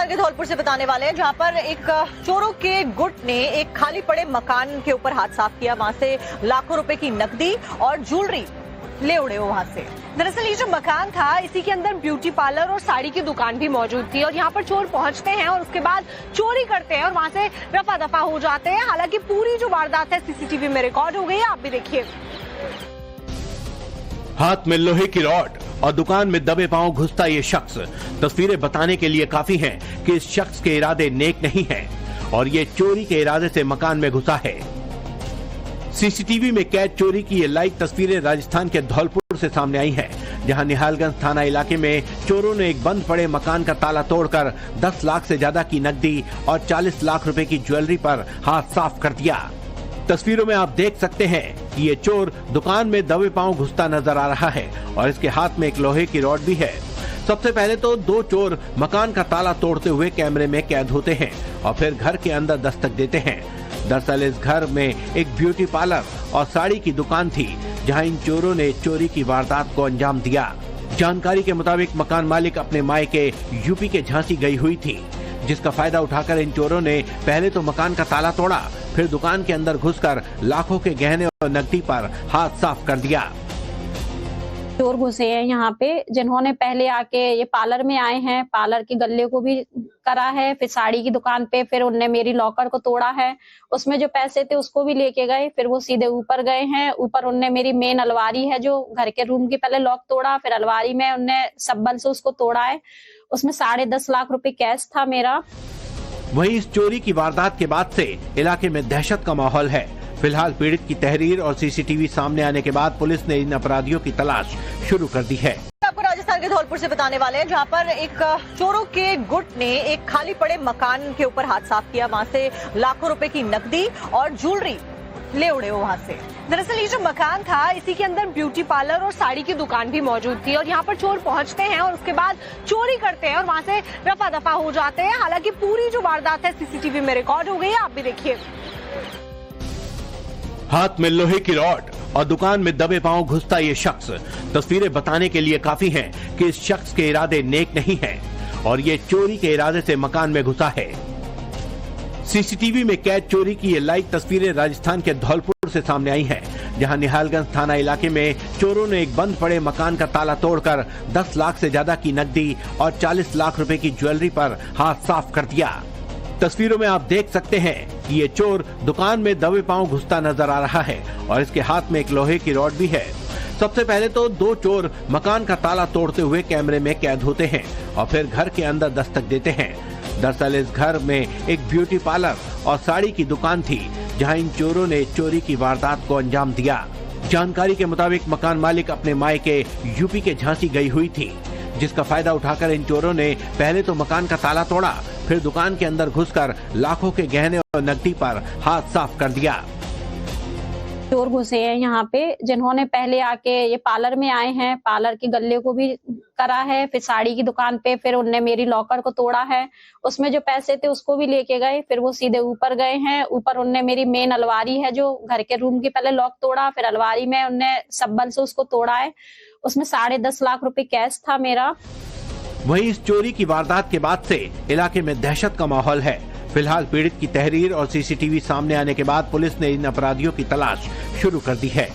के धौलपुर से बताने वाले हैं, जहां पर एक चोरों के गुट ने एक खाली पड़े मकान के ऊपर हाथ साफ किया। वहां से लाखों रुपए की नकदी और ज्वेलरी ले उड़े वो वहां से। दरअसल ये जो मकान था, इसी के अंदर ब्यूटी पार्लर और साड़ी की दुकान भी मौजूद थी और यहाँ पर चोर पहुंचते हैं और उसके बाद चोरी करते हैं और वहां से रफा दफा हो जाते हैं। हालांकि पूरी जो वारदात है सीसीटीवी में रिकॉर्ड हो गई है, आप भी देखिए। हाथ में लोहे की रॉड और दुकान में दबे पांव घुसता ये शख्स तस्वीरें बताने के लिए काफी हैं कि इस शख्स के इरादे नेक नहीं हैं और ये चोरी के इरादे से मकान में घुसा है। सीसीटीवी में कैद चोरी की ये लाइव तस्वीरें राजस्थान के धौलपुर से सामने आई हैं, जहां निहालगंज थाना इलाके में चोरों ने एक बंद पड़े मकान का ताला तोड़कर 10 लाख से ज्यादा की नकदी और 40 लाख रुपए की ज्वेलरी पर हाथ साफ कर दिया। तस्वीरों में आप देख सकते हैं कि ये चोर दुकान में दबे पांव घुसता नजर आ रहा है और इसके हाथ में एक लोहे की रॉड भी है। सबसे पहले तो दो चोर मकान का ताला तोड़ते हुए कैमरे में कैद होते हैं और फिर घर के अंदर दस्तक देते हैं। दरअसल इस घर में एक ब्यूटी पार्लर और साड़ी की दुकान थी, जहां इन चोरों ने चोरी की वारदात को अंजाम दिया। जानकारी के मुताबिक मकान मालिक अपने मायके यूपी के झांसी गई हुई थी, जिसका फायदा उठाकर इन चोरों ने पहले तो मकान का ताला तोड़ा, फिर दुकान के अंदर घुसकर लाखों के गहने और नकदी पर हाथ साफ कर दिया। चोर घुसे हैं यहाँ पे, जिन्होंने पहले आके ये पार्लर में आए हैं, पार्लर के गल्ले को भी करा है, फिर साड़ी की दुकान पे, फिर उनने मेरी लॉकर को तोड़ा है, उसमें जो पैसे थे उसको भी लेके गए। फिर वो सीधे ऊपर गए हैं। ऊपर उनने मेरी मेन अलमारी है जो घर के रूम की पहले लॉक तोड़ा, फिर अलमारी में उनने सब्बल से उसको तोड़ा है। उसमें 10.5 लाख रुपए कैश था मेरा। वहीं इस चोरी की वारदात के बाद से इलाके में दहशत का माहौल है। फिलहाल पीड़ित की तहरीर और सीसीटीवी सामने आने के बाद पुलिस ने इन अपराधियों की तलाश शुरू कर दी है। आपको राजस्थान के धौलपुर से बताने वाले हैं, जहां पर एक चोरों के गुट ने एक खाली पड़े मकान के ऊपर हाथ साफ किया। वहां से लाखों रुपए की नकदी और ज्वेलरी ले उड़े वो वहां से। दरअसल ये जो मकान था, इसी के अंदर ब्यूटी पार्लर और साड़ी की दुकान भी मौजूद थी और यहाँ पर चोर पहुंचते हैं और उसके बाद चोरी करते हैं और वहां से रफा दफा हो जाते हैं। हालांकि पूरी जो वारदात है सीसीटीवी में रिकॉर्ड हो गई है, आप भी देखिए। हाथ में लोहे की रॉड और दुकान में दबे पांव घुसता ये शख्स तस्वीरें बताने के लिए काफी हैं कि इस शख्स के इरादे नेक नहीं हैं और ये चोरी के इरादे से मकान में घुसा है। सीसीटीवी में कैद चोरी की ये लाइव तस्वीरें राजस्थान के धौलपुर से सामने आई हैं, जहां निहालगंज थाना इलाके में चोरों ने एक बंद पड़े मकान का ताला तोड़कर 10 लाख से ज्यादा की नकदी और 40 लाख रुपए की ज्वेलरी पर हाथ साफ कर दिया। तस्वीरों में आप देख सकते हैं कि ये चोर दुकान में दबे पांव घुसता नजर आ रहा है और इसके हाथ में एक लोहे की रॉड भी है। सबसे पहले तो दो चोर मकान का ताला तोड़ते हुए कैमरे में कैद होते हैं और फिर घर के अंदर दस्तक देते हैं। दरअसल इस घर में एक ब्यूटी पार्लर और साड़ी की दुकान थी, जहां इन चोरों ने चोरी की वारदात को अंजाम दिया। जानकारी के मुताबिक मकान मालिक अपने मायके यूपी के झांसी गई हुई थी, जिसका फायदा उठाकर इन चोरों ने पहले तो मकान का ताला तोड़ा, फिर दुकान के अंदर घुसकर लाखों के गहने और नकदी पर हाथ साफ कर दिया। चोर घुसे हैं यहाँ पे, जिन्होंने पहले आके ये पार्लर में आए हैं, पार्लर के गल्ले को भी करा है, फिर साड़ी की दुकान पे, फिर उनने मेरी लॉकर को तोड़ा है, उसमें जो पैसे थे उसको भी लेके गए। फिर वो सीधे ऊपर गए हैं। ऊपर उनने मेरी मेन अलमारी है जो घर के रूम की पहले लॉक तोड़ा, फिर अलमारी में उनने सब्बल से उसको तोड़ा है। उसमें 10.5 लाख रुपए कैश था मेरा। वहीं इस चोरी की वारदात के बाद से इलाके में दहशत का माहौल है। फिलहाल पीड़ित की तहरीर और सीसीटीवी सामने आने के बाद पुलिस ने इन अपराधियों की तलाश शुरू कर दी है।